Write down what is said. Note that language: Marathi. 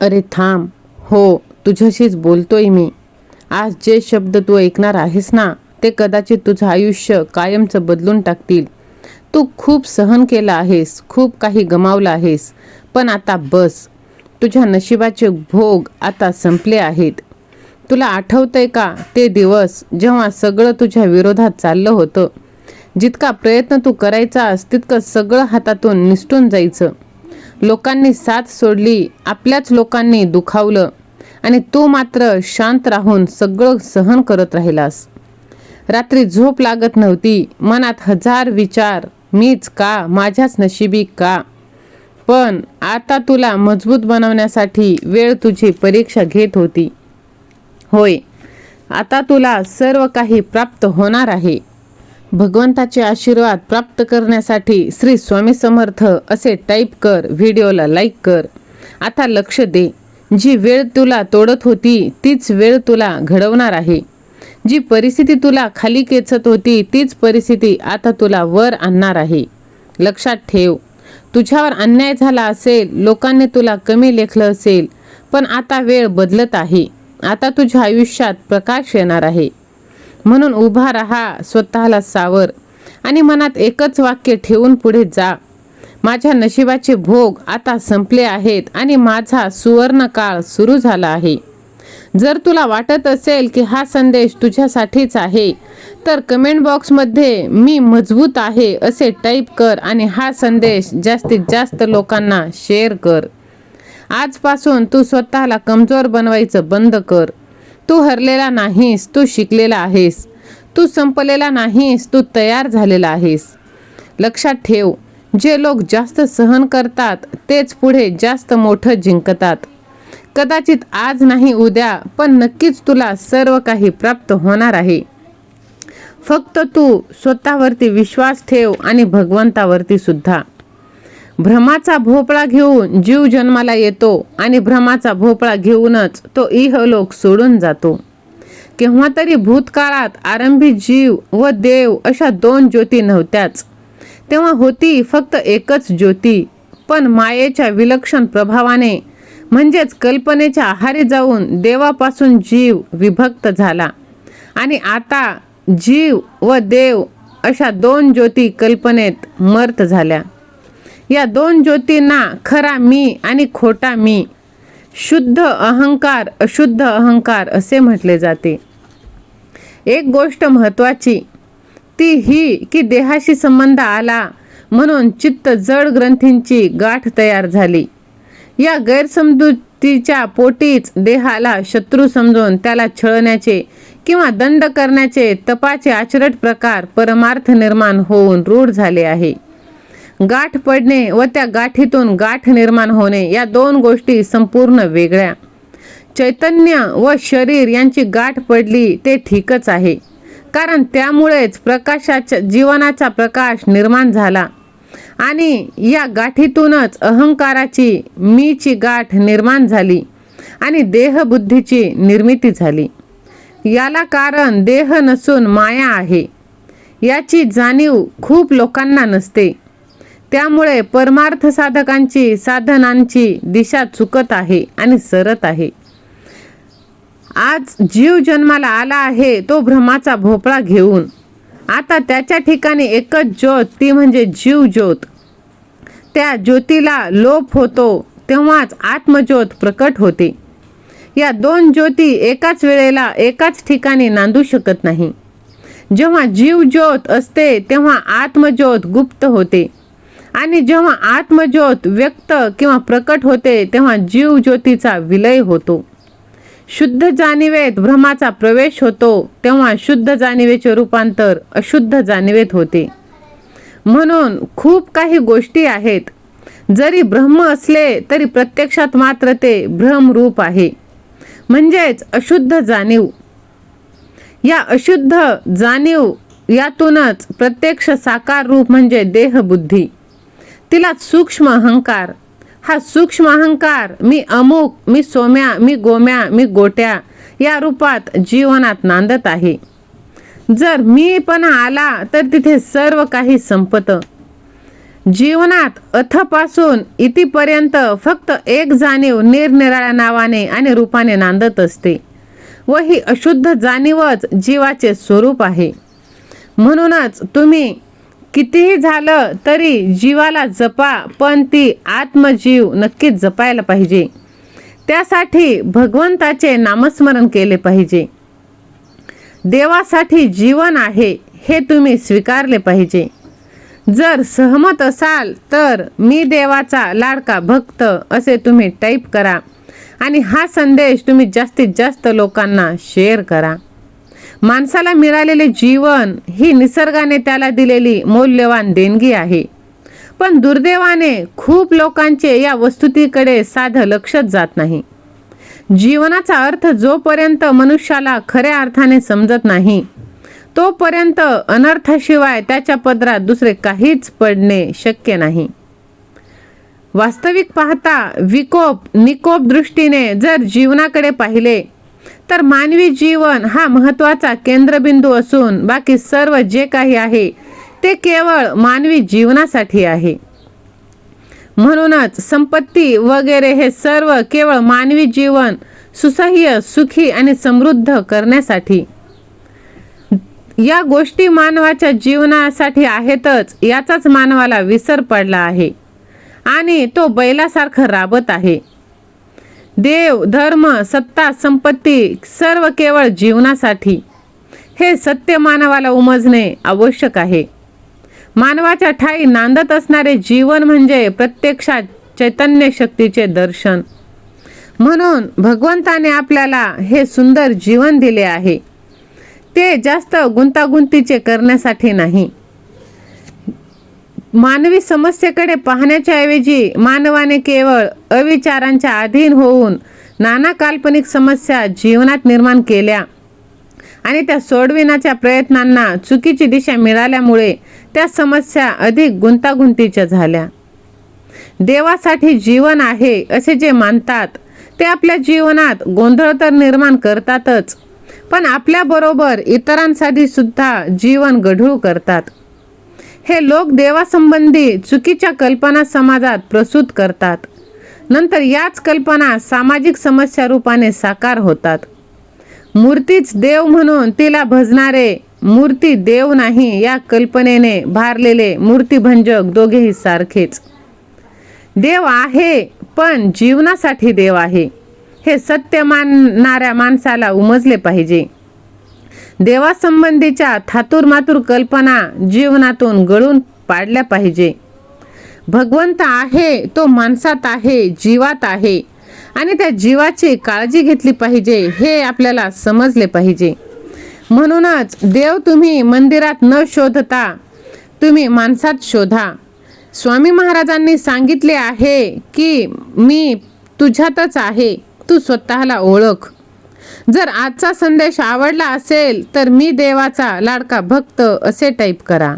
अरे थांब. हो, तुझ्याशीच बोलतोय मी. आज जे शब्द तू ऐकणार आहेस ना, ते कदाचित तुझं आयुष्य कायमचं बदलून टाकतील. तू खूप सहन केलं आहेस, खूप काही गमावलं आहेस, पण आता बस. तुझ्या नशिबाचे भोग आता संपले आहेत. तुला आठवतंय का ते दिवस जेव्हा सगळं तुझ्या विरोधात चाललं होतं? जितका प्रयत्न तू करायचास तितकं सगळं हातातून निसटून जायचं. लोकांनी साथ सोडली, आपल्याच लोकांनी दुखावलं आणि तू मात्र शांत राहून सगळं सहन करत राहिलास. रात्री झोप लागत नव्हती, मनात हजार विचार, मीच का, माझ्याच नशिबी का. पण आता तुला मजबूत बनवण्यासाठी वेळ तुझी परीक्षा घेत होती. होय, आता तुला सर्व काही प्राप्त होणार आहे. भगवंताचे आशीर्वाद प्राप्त करण्यासाठी श्री स्वामी समर्थ असे टाईप कर, व्हिडिओला लाईक कर. आता लक्ष दे. जी वेळ तुला तोडत होती तीच वेळ तुला घडवणार आहे. जी परिस्थिती तुला खाली खेचत होती तीच परिस्थिती आता तुला वर आणणार आहे. लक्षात ठेव, तुझ्यावर अन्याय झाला असेल, लोकांनी तुला कमी लेखलं असेल, पण आता वेळ बदलत आहे. आता तुझ्या आयुष्यात प्रकाश येणार आहे. म्हणून उभा राहा, स्वतःला सावर आणि मनात एकच वाक्य ठेवून पुढे जा. माझ्या नशिबाचे भोग आता संपले आहेत आणि माझा सुवर्ण काळ सुरू झाला आहे. जर तुला वाटत असेल की हा संदेश तुझ्यासाठीच आहे, तर कमेंट बॉक्समध्ये मी मजबूत आहे असे टाईप कर आणि हा संदेश जास्तीत जास्त लोकांना शेअर कर. आजपासून तू स्वतःला कमजोर बनवायचं बंद कर. तू हरलेला नाहीस, तू शिकलेला आहेस. तू संपलेला नाहीस, तू तयार झालेला आहेस. लक्षात ठेव, जे लोक जास्त सहन करतात तेच पुढे जास्त मोठं जिंकतात. कदाचित आज नाही उद्या, पण नक्कीच तुला सर्व काही प्राप्त होणार आहे. फक्त तू स्वतःवरती विश्वास ठेव आणि भगवंतावरती सुद्धा. भ्रमाचा भोपळा घेऊन जीव जन्माला येतो आणि भ्रमाचा भोपळा घेऊनच तो इहलोक सोडून जातो. केव्हा तरी भूतकाळात आरंभी जीव व देव अशा दोन ज्योती नव्हत्याच. तेव्हा होती फक्त एकच ज्योती, पण मायेच्या विलक्षण प्रभावाने म्हणजेच कल्पनेच्या आहारी जाऊन देवापासून जीव विभक्त झाला आणि आता जीव व देव अशा दोन ज्योती कल्पनेत मर्त झाल्या. या दोन ज्योतींना खरा मी आणि खोटा मी, शुद्ध अहंकार अशुद्ध अहंकार असे म्हटले जाते. एक गोष्ट महत्त्वाची ती ही की देहाशी संबंध आला म्हणून चित्त जड ग्रंथींची गाठ तयार झाली. या गैरसमजुतीच्या पोटीच देहाला शत्रू समजून त्याला छळण्याचे किंवा दंड करण्याचे तपाचे आचरट प्रकार परमार्थ निर्माण होऊन रूढ झाले आहे. गाठ पडणे व त्या गाठीतून गाठ निर्माण होणे या दोन गोष्टी संपूर्ण वेगळ्या. चैतन्य व शरीर यांची गाठ पडली ते ठीकच आहे, कारण त्यामुळेच प्रकाशाच्या जीवनाचा प्रकाश निर्माण झाला आणि या गाठीतूनच अहंकाराची मीची गाठ निर्माण झाली आणि देहबुद्धीची निर्मिती झाली. याला कारण देह नसून माया आहे. याची जाणीव खूप लोकांना नसते. त्यामुळे परमार्थ साधकांची साधनांची दिशा चुकत आहे आणि सरत आहे. आज जीव जन्माला आला आहे तो भ्रमाचा भोपळा घेऊन. आता त्याच्या ठिकाणी एकच ज्योत, ती म्हणजे जीव ज्योत. त्या ज्योतीला लोप होतो तेव्हाच आत्मज्योत प्रकट होते. या दोन ज्योती एकाच वेळेला एकाच ठिकाणी नांदू शकत नाही. जेव्हा जीव ज्योत असते तेव्हा आत्मज्योत गुप्त होते आणि जेव्हा आत्मज्योत व्यक्त किंवा प्रकट होते तेव्हा जीव ज्योतीचा विलय होतो. शुद्ध जाणिवेत भ्रमाचा प्रवेश होतो तेव्हा शुद्ध जाणिवेचे रूपांतर अशुद्ध जाणिवेत होते. म्हणून खूप काही गोष्टी आहेत, जरी ब्रह्म असले तरी प्रत्यक्षात मात्र ते भ्रमरूप आहे, म्हणजेच अशुद्ध जाणीव. या अशुद्ध जाणीव यातूनच प्रत्यक्ष साकार रूप म्हणजे देहबुद्धी, तिला सूक्ष्म अहंकार. हा सूक्ष्म अहंकार मी अमुक, मी सोम्या, मी गोम्या, मी गोट्या या रूपात जीवनात नांदत आहे. जर मीपणा आला तर तिथे सर्व काही संपतं. जीवनात अथपासून इतिपर्यंत फक्त एक जाणीव निरनिराळ्या नावाने आणि रूपाने नांदत असते व ही अशुद्ध जाणीवच जीवाचे स्वरूप आहे. म्हणूनच तुम्ही कितीही झालं तरी जीवाला जपा, पण ती आत्मजीव नक्कीच जपायला पाहिजे. त्यासाठी भगवंताचे नामस्मरण केले पाहिजे. देवासाठी जीवन आहे हे तुम्ही स्वीकारले पाहिजे. जर सहमत असाल तर मी देवाचा लाडका भक्त असे तुम्ही टाईप करा आणि हा संदेश तुम्ही जास्तीत जास्त लोकांना शेअर करा. माणसाला मिळालेले जीवन ही निसर्गाने त्याला दिलेली मौल्यवान देणगी आहे. पण दुर्दैवाने खूप लोकांचे या वस्तुतीकडे साधं लक्षच जात नाही. जीवनाचा अर्थ जोपर्यंत मनुष्याला खऱ्या अर्थाने समजत नाही तोपर्यंत अनर्थाशिवाय त्याच्या पदरात दुसरे काहीच पडणे शक्य नाही. वास्तविक पाहता विकोप निकोप दृष्टीने जर जीवनाकडे पाहिले तर मानवी जीवन हा महत्त्वाचा केंद्रबिंदू असून बाकी सर्व जे काही आहे ते केवळ मानवी जीवनासाठी आहे. म्हणूनच संपत्ती वगैरे हे सर्व केवळ मानवी जीवन सुसह्य, सुखी आणि समृद्ध करण्यासाठी. या गोष्टी मानवाच्या जीवनासाठी आहेतच याचाच मानवाला विसर पडला आहे आणि तो बैलासारखं राबत आहे. देव, धर्म, सत्ता, संपत्ती सर्व केवळ जीवनासाठी. हे सत्य मानवाला उमजणे आवश्यक आहे. मानवाच्या ठाई नांदत असणारे जीवन म्हणजे प्रत्यक्षात चैतन्य शक्तीचे दर्शन. म्हणून भगवंताने आपल्याला हे सुंदर जीवन दिले आहे. ते जास्त गुंतागुंतीचे करण्यासाठी नाही. मानवी समस्येकडे पाहण्याच्या ऐवजी मानवाने केवळ अविचारांच्या अधीन होऊन नाना काल्पनिक समस्या जीवनात निर्माण केल्या आणि त्या सोडविण्याच्या प्रयत्नांना चुकीची दिशा मिळाल्यामुळे त्या समस्या अधिक गुंतागुंतीच्या झाल्या. देवासाठी जीवन आहे असे जे मानतात ते आपल्या जीवनात गोंधळ तर निर्माण करतातच, पण आपल्याबरोबर इतरांसाठी सुद्धा जीवन गढूळ करतात. हे लोक देवासंबंधी चुकीच्या कल्पना समाजात प्रसूत करतात. नंतर याच कल्पना सामाजिक समस्या रूपाने साकार होतात. मूर्तीच देव म्हणून तिला भजणारे मूर्ती देव नाही या कल्पनेने भारलेले मूर्तिभंजक दोघेही सारखेच. देव आहे पण जीवनासाठी देव आहे हे सत्य मानणाऱ्या माणसाला उमजले पाहिजे. देवासंबंधीच्या थातुरमातुर कल्पना जीवनातून गळून पाडल्या पाहिजे. भगवंत आहे तो माणसात आहे, जीवात आहे आणि त्या जीवाची काळजी घेतली पाहिजे हे आपल्याला समजले पाहिजे. म्हणूनच देव तुम्ही मंदिरात न शोधता तुम्ही माणसात शोधा. स्वामी महाराजांनी सांगितले आहे की मी तुझ्यातच आहे, तू स्वतःला ओळख. जर आजचा संदेश आवडला असेल तर मी देवाचा लाडका भक्त असे टाईप करा.